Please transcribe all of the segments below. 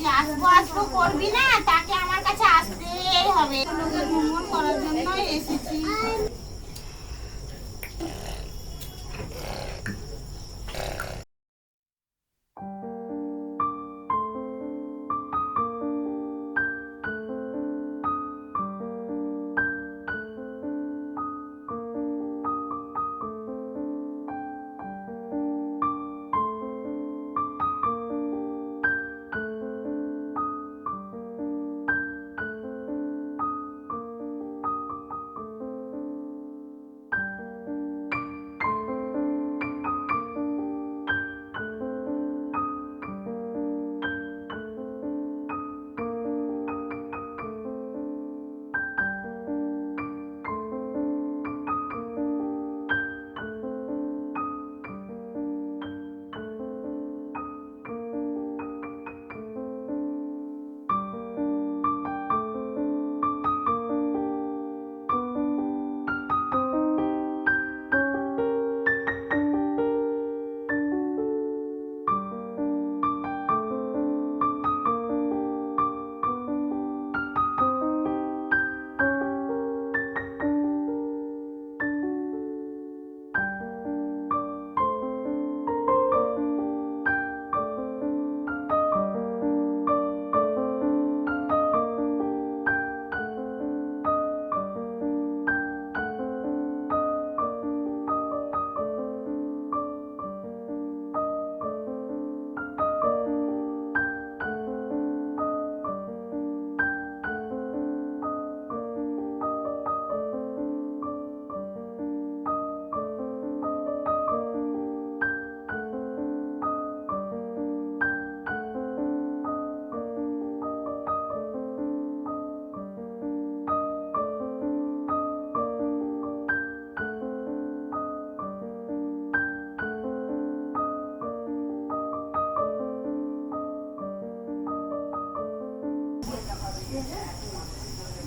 যে আসবো আসবো করবি না, তাকে আমার কাছে আসতেই হবে। লোকের ভ্রমণ করার জন্যই এসেছি।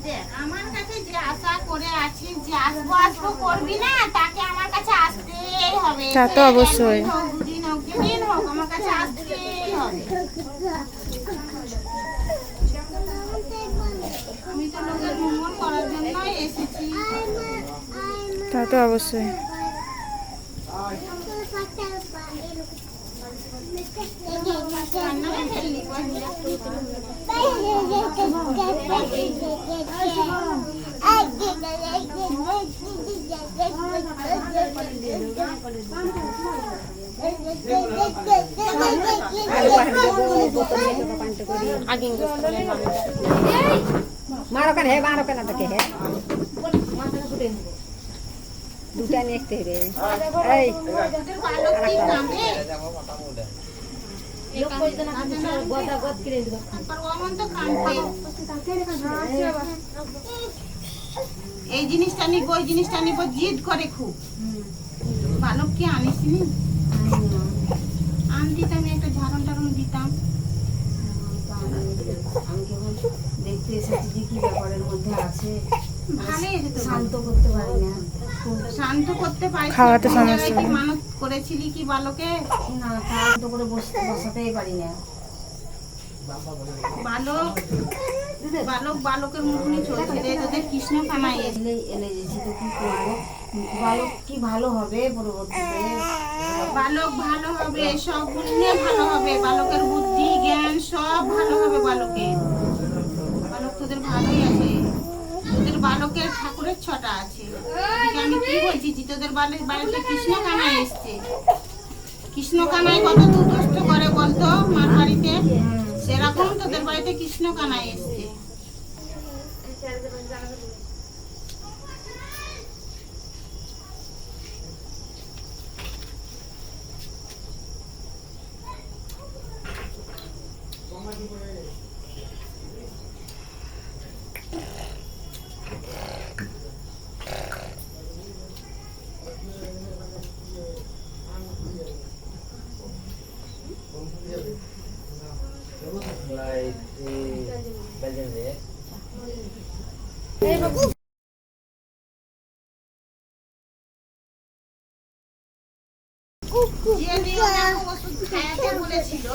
দেখ, আমার কাছে যে আশা করে আছিস যে আসবো আসবো করবি না, তাকে আমার কাছে আসতেই হবে। তা তো অবশ্যই। দুদিন হোক যেদিন হোক আমার কাছে আসতেই হবে। আমি তো লোকের ভ্রমণ করার জন্যই এসেছি। তা তো অবশ্যই। মারোকান হে মারোকান তাকে হে দুটা নেকতে রে এই এই জিনিসটা নিব ওই জিনিসটা নিব জিদ করে খুব। বালক কি আনিসনি? আনতি তো আমি একটা ঝাড়ন টাড়ন দিতাম। আমি কেবল দেখতে এসেছি যে কি ব্যাপারের মধ্যে আছে। ভালোই এসেছে, শান্ত করতে পারি না। শান্ত করতে পারি। খাওয়াতে সমস্যা কি মানত করেছিলি কি বালকে? না শান্ত করে বসাতেই পারি না। বালক বালক বালকের মুখ নিয়ে চলছে রে, তোদের কৃষ্ণ কানাই এলে এসেছি তো কি করবো? বালক কি ভালো হবে পরবর্তীতে? বালক ভালো হবে, সব গুণে ভালো হবে। বালকের বুদ্ধি জ্ঞান সব ভালো হবে বালকের। বালক তোদের ভালোই আছে। তোদের বালকের ঠাকুরের ছটা আছে। এদিকে আমি কি বলছি যে তোদের বাড়িতে কৃষ্ণ কানাই এসছে। কৃষ্ণ কানাই কত দুষ্ট করে বলতো মার বাড়িতে, সেরকম তোদের বাড়িতে কৃষ্ণ কানাই এসছে। যে নিয়মে ওষুধ খাওয়াতে বলেছিল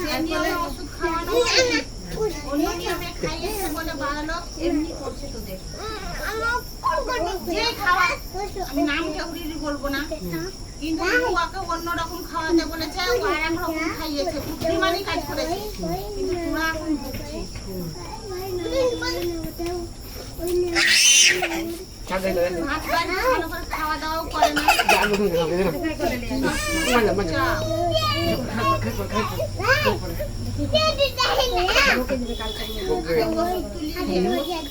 সে নিয়মে ওষুধ খাওয়ানো হয়নি। অন্য নিয়মে খাইয়েছে বলে বালক এমনি করছে তোদের। যে খাওয়া আমি নাম কেউরিরই বলবো না, কিন্তু ওকে অন্যরকম খাওয়াতে বলেছে, ও আর এক রকম খাইয়েছে, বুদ্ধিমানই কাজ করেছে, কিন্তু তোরা এখন ভুগছিস। ভাত বাড়ি ভালো করে খাওয়া দাওয়াও করে না। চা।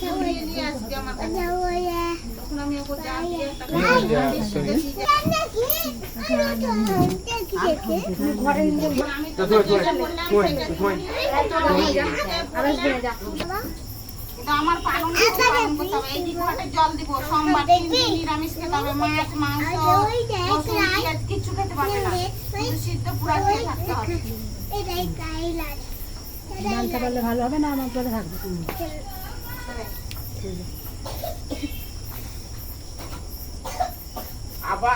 তুলিয়ে নিয়ে আসবে আমার কাছে। তখন আমি ওকে যা দিয়ে একটা আমি তো যেটা বললাম সেটা কিন্তু আমার পালন করতে হবে। এই দিঘাটে জল দিব, সোমবার 3 দিন নিরামিষ খেতে হবে, মাছ মাংস রসুন পেঁয়াজ কিচ্ছু খেতে পারবে না, শুধু সিদ্ধ পুরা খেয়ে থাকতে হবে। মানতে পারলে ভালো হবে না আমার পরে থাকবে Apa?